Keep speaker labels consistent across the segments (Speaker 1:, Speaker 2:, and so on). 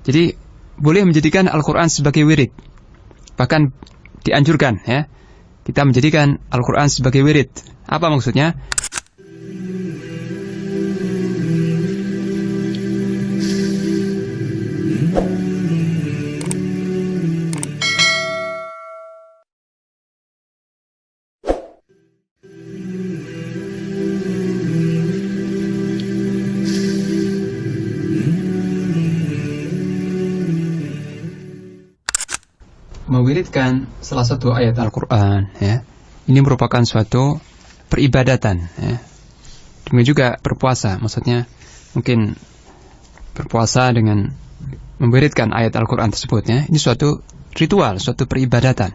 Speaker 1: Jadi boleh menjadikan Al-Quran sebagai wirid. Bahkan dianjurkan ya, kita menjadikan Al-Quran sebagai wirid. Apa maksudnya? Mewiridkan salah satu ayat Al-Quran ya, ini merupakan suatu peribadatan ya. Demikian juga berpuasa, maksudnya mungkin berpuasa dengan mewiridkan ayat Al-Quran tersebut ya. Ini suatu ritual, suatu peribadatan.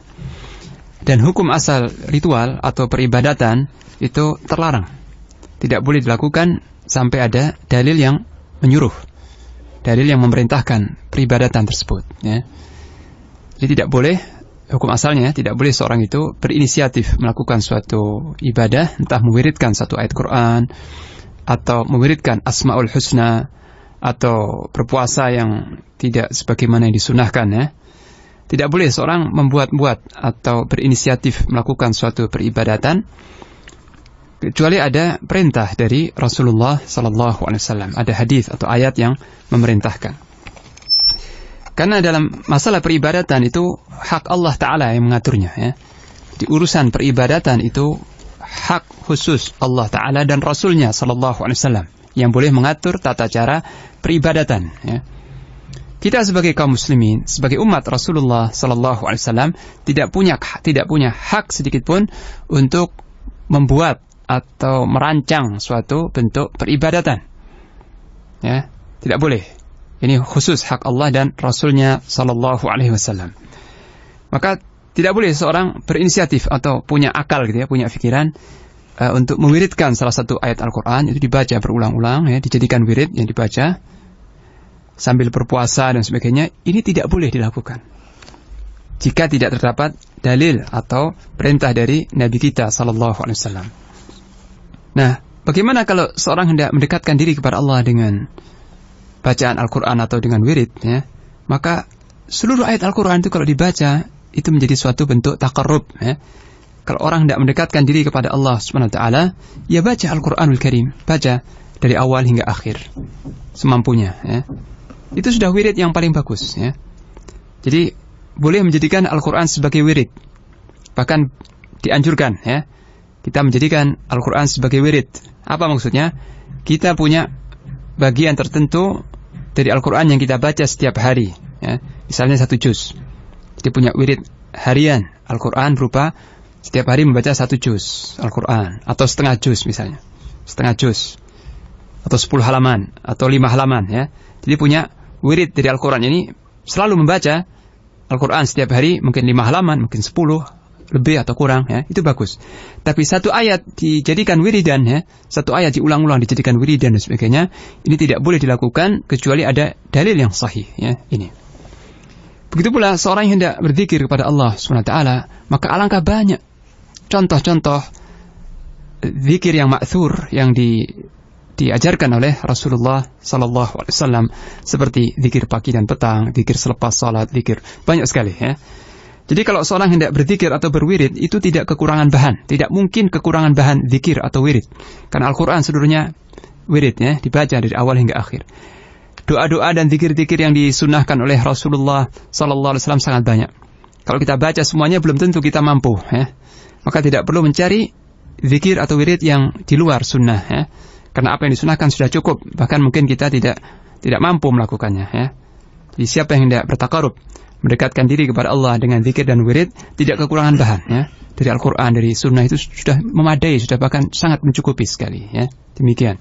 Speaker 1: Dan hukum asal ritual atau peribadatan itu terlarang, tidak boleh dilakukan sampai ada dalil yang menyuruh, dalil yang memerintahkan peribadatan tersebut ya. Jadi tidak boleh, hukum asalnya tidak boleh seorang itu berinisiatif melakukan suatu ibadah, entah mewiridkan satu ayat Quran atau mewiridkan Asmaul Husna atau berpuasa yang tidak sebagaimana yang disunahkan ya. Tidak boleh seorang membuat-buat atau berinisiatif melakukan suatu peribadatan kecuali ada perintah dari Rasulullah SAW, ada hadis atau ayat yang memerintahkan. Karena dalam masalah peribadatan itu hak Allah Ta'ala yang mengaturnya ya. Di urusan peribadatan itu hak khusus Allah Ta'ala dan Rasulnya SAW yang boleh mengatur tata cara peribadatan ya. Kita sebagai kaum muslimin, sebagai umat Rasulullah SAW tidak punya hak sedikit pun untuk membuat atau merancang suatu bentuk peribadatan ya. Tidak boleh. Ini khusus hak Allah dan Rasulnya SAW. Maka tidak boleh seorang berinisiatif atau punya akal gitu ya, punya pikiran untuk mewiridkan salah satu ayat Al-Quran, itu dibaca berulang-ulang ya, dijadikan wirid yang dibaca sambil berpuasa dan sebagainya. Ini tidak boleh dilakukan jika tidak terdapat dalil atau perintah dari Nabi kita SAW. Nah, bagaimana kalau seorang hendak mendekatkan diri kepada Allah dengan bacaan Al-Quran atau dengan wirid ya, maka seluruh ayat Al-Quran itu kalau dibaca itu menjadi suatu bentuk taqarrub ya. Kalau orang hendak mendekatkan diri kepada Allah SWT, ya baca Al-Quranul Karim, baca dari awal hingga akhir semampunya ya. Itu sudah wirid yang paling bagus ya. Jadi boleh menjadikan Al-Quran sebagai wirid, bahkan dianjurkan ya, kita menjadikan Al-Quran sebagai wirid. Apa maksudnya? Kita punya bagian tertentu dari Al-Quran yang kita baca setiap hari ya. Misalnya 1 juz, jadi punya wirid harian Al-Quran berupa setiap hari membaca 1 juz Al-Quran, atau setengah juz misalnya, setengah juz atau 10 halaman atau 5 halaman ya. Jadi punya wirid dari Al-Quran ini selalu membaca Al-Quran setiap hari, mungkin 5 halaman, mungkin 10 lebih atau kurang ya, itu bagus. Tapi satu ayat dijadikan wiridan ya, satu ayat diulang-ulang dijadikan wiridan dan sebagainya, ini tidak boleh dilakukan kecuali ada dalil yang sahih ya ini. Begitu pula seorang yang hendak berzikir kepada Allah SWT, maka alangkah banyak contoh-contoh zikir yang ma'thur yang diajarkan oleh Rasulullah SAW, seperti zikir pagi dan petang, zikir selepas salat, zikir banyak sekali ya. Jadi kalau seorang hendak berzikir atau berwirid, itu tidak kekurangan bahan. Tidak mungkin kekurangan bahan zikir atau wirid. Karena Al-Quran seluruhnya wirid ya, dibaca dari awal hingga akhir. Doa-doa dan zikir-zikir yang disunahkan oleh Rasulullah SAW sangat banyak. Kalau kita baca semuanya belum tentu kita mampu ya. Maka tidak perlu mencari zikir atau wirid yang di luar sunnah ya. Karena apa yang disunahkan sudah cukup. Bahkan mungkin kita tidak mampu melakukannya ya. Jadi siapa yang hendak bertaqarrub, mendekatkan diri kepada Allah dengan zikir dan wirid, tidak kekurangan bahan ya. Dari Al-Quran, dari sunnah itu sudah memadai, sudah bahkan sangat mencukupi sekali ya. Demikian.